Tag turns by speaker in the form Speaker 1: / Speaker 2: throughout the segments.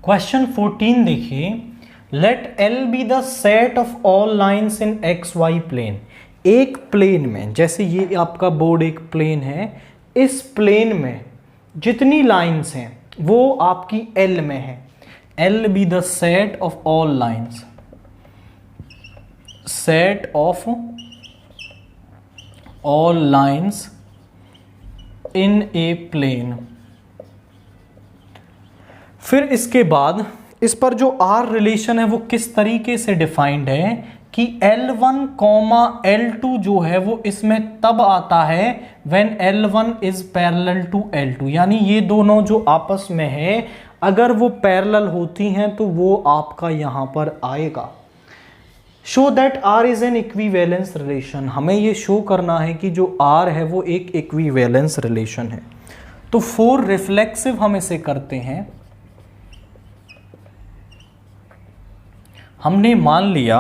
Speaker 1: Question 14 देखिए, let L be the set of all lines in X Y plane. एक plane में, जैसे ये आपका बोर्ड एक प्लेन है, इस प्लेन में जितनी लाइन्स हैं वो आपकी एल में है। L be the set of all lines, set of all lines in a plane. फिर इसके बाद इस पर जो आर रिलेशन है वो किस तरीके से डिफाइंड है कि L1 कॉमा L2 जो है वो इसमें तब आता है when L1 is parallel to L2, यानी ये दोनों जो आपस में है अगर वो पैरेलल होती हैं तो वो आपका यहां पर आएगा। Show that R is an equivalence relation. हमें ये शो करना है कि जो R है वो एक इक्विवेलेंस रिलेशन है। तो फॉर रिफ्लेक्सिव हम इसे करते हैं। हमने मान लिया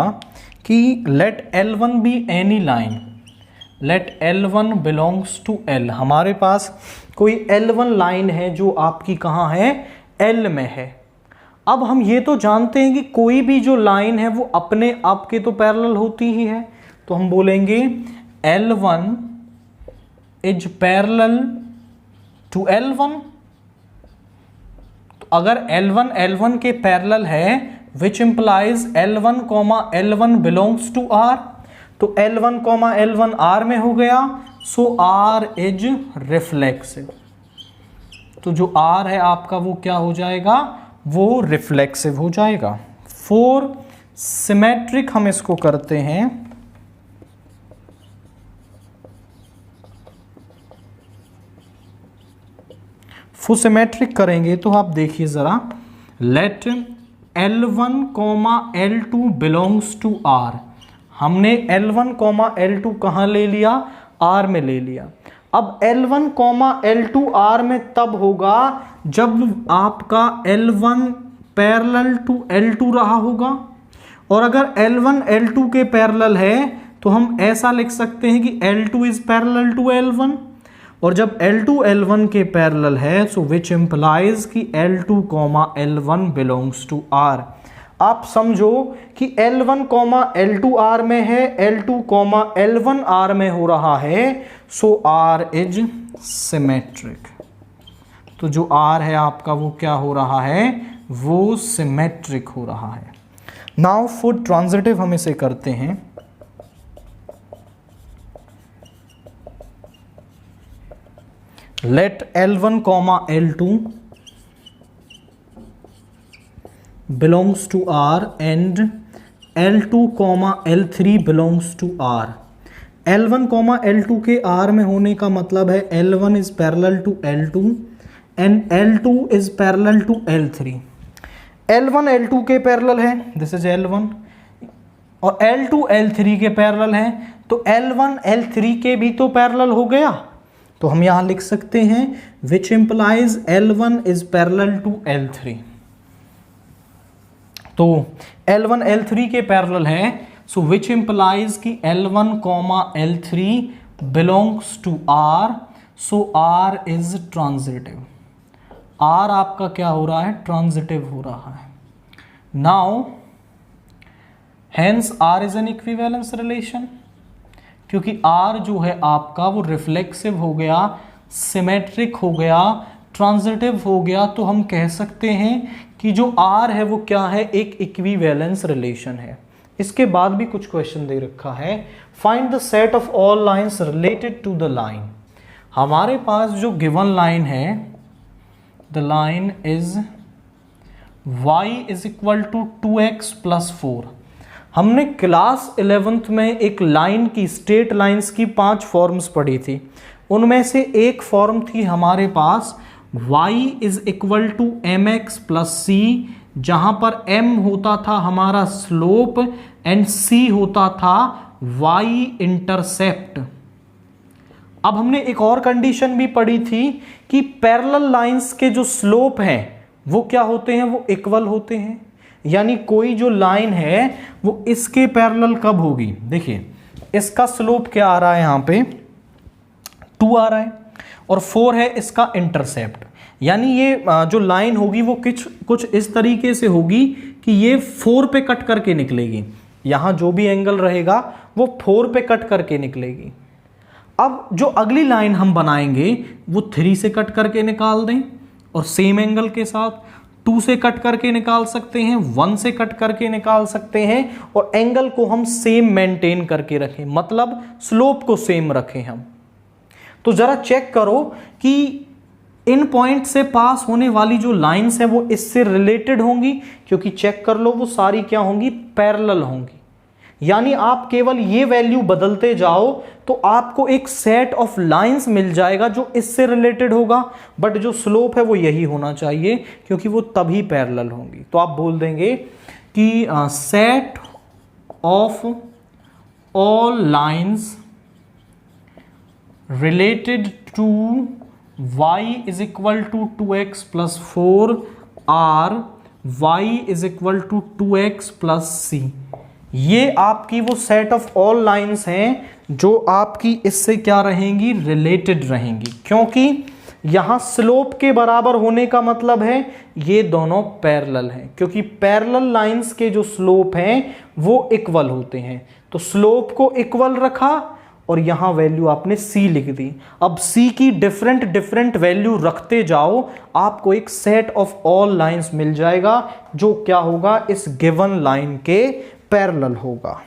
Speaker 1: कि let L1 be any line, let L1 belongs to L। हमारे पास कोई L1 लाइन है जो आपकी कहाँ है, L में है। अब हम ये तो जानते हैं कि कोई भी जो लाइन है वो अपने आप के तो पैरेलल होती ही है, तो हम बोलेंगे L1 is parallel to L1। तो अगर L1 L1 के पैरेलल है which implies L1, L1 belongs to R, तो L1, L1 R में हो गया, so R is reflexive। तो जो R है आपका वो क्या हो जाएगा, वो रिफ्लेक्सिव हो जाएगा। फॉर सिमेट्रिक हम इसको करते हैं। फॉर सिमेट्रिक करेंगे तो आप देखिए जरा, late L1, L2 belongs to R। हमने L1, L2 कहाँ ले लिया, R में ले लिया। अब L1, L2 R में तब होगा जब आपका L1 पैरेलल टू L2 रहा होगा, और अगर L1 L2 के पैरेलल है तो हम ऐसा लिख सकते हैं कि L2 is parallel to L1, और जब L2 L1 के पैरेलल है सो विच इम्प्लाइज कि L2, L1 belongs to R। आप समझो कि L1, L2 R में है, L2, L1 R में हो रहा है, सो R इज सिमेट्रिक। तो जो R है आपका वो क्या हो रहा है, वो सिमेट्रिक हो रहा है। नाउ फॉर ट्रांजिटिव हम इसे करते हैं। Let L1, L2 belongs to R and L2, L3 belongs to R। L1, L2 के R में होने का मतलब है L1 is parallel to L2 and L2 is parallel to L3। L1 L2 के पैरेलल है, दिस इज L1, और L2 L3 के पैरेलल है, तो L1 L3 के भी तो पैरेलल हो गया। तो हम यहां लिख सकते हैं which implies L1 is parallel to L3। तो L1 L3 के पैरेलल है, सो विच इंप्लाइज कि L1, L3 belongs to R, so R is transitive. R आपका क्या हो रहा है, ट्रांजिटिव हो रहा है। Now hence R is an equivalence relation, क्योंकि R जो है आपका वो रिफ्लेक्सिव हो गया, सिमेट्रिक हो गया, ट्रांजिटिव हो गया, तो हम कह सकते हैं कि जो R है वो क्या है, एक इक्विवेलेंस रिलेशन है। इसके बाद भी कुछ क्वेश्चन दे रखा है, find the set of all lines related to the line. हमारे पास जो गिवन लाइन है, the line is y is equal to 2x plus 4। हमने क्लास 11th में एक लाइन की, स्ट्रेट लाइंस की 5 फॉर्म्स पढ़ी थी। उनमें से एक फॉर्म थी हमारे पास y is equal to mx plus c, जहां पर m होता था हमारा स्लोप एंड c होता था y इंटरसेप्ट। अब हमने एक और कंडीशन भी पढ़ी थी कि पैरेलल लाइंस के जो स्लोप हैं वो क्या होते हैं, वो इक्वल होते हैं। यानी कोई जो लाइन है वो इसके पैरेलल कब होगी, देखिए इसका स्लोप क्या आ रहा है, यहां पे 2 आ रहा है, और 4 है इसका इंटरसेप्ट। यानी ये जो लाइन होगी वो कुछ इस तरीके से होगी कि ये 4 पे कट करके निकलेगी। यहाँ जो भी एंगल रहेगा वो 4 पे कट करके निकलेगी। अब जो अगली लाइन हम बनाएंगे वो 3 से कट करके निकाल दें और सेम एंगल के साथ 2 से कट करके निकाल सकते हैं, 1 से कट करके निकाल सकते हैं और एंगल को हम सेम मेंटेन करके रखें, मतलब स्लोप को सेम रखें हम। तो जरा चेक करो कि इन पॉइंट से पास होने वाली जो लाइंस है वो इससे रिलेटेड होंगी, क्योंकि चेक कर लो वो सारी क्या होंगी, पैरेलल होंगी। यानी आप केवल ये वैल्यू बदलते जाओ तो आपको एक सेट ऑफ लाइंस मिल जाएगा जो इससे रिलेटेड होगा, बट जो स्लोप है वो यही होना चाहिए क्योंकि वो तभी पैरेलल होंगी। तो आप बोल देंगे कि set of all lines related to y is equal to 2x plus 4 are y is equal to 2x plus c। ये आपकी वो सेट ऑफ ऑल लाइंस हैं जो आपकी इससे क्या रहेंगी, रिलेटेड रहेंगी, क्योंकि यहां स्लोप के बराबर होने का मतलब है ये दोनों पैरेलल हैं, क्योंकि पैरेलल लाइंस के जो स्लोप हैं वो इक्वल होते हैं। तो स्लोप को इक्वल रखा और यहां वैल्यू आपने c लिख दी। अब c की डिफरेंट वैल्यू रखते जाओ, आपको एक सेट ऑफ ऑल लाइंस मिल जाएगा जो क्या होगा, इस गिवन लाइन के पैरेलल होगा।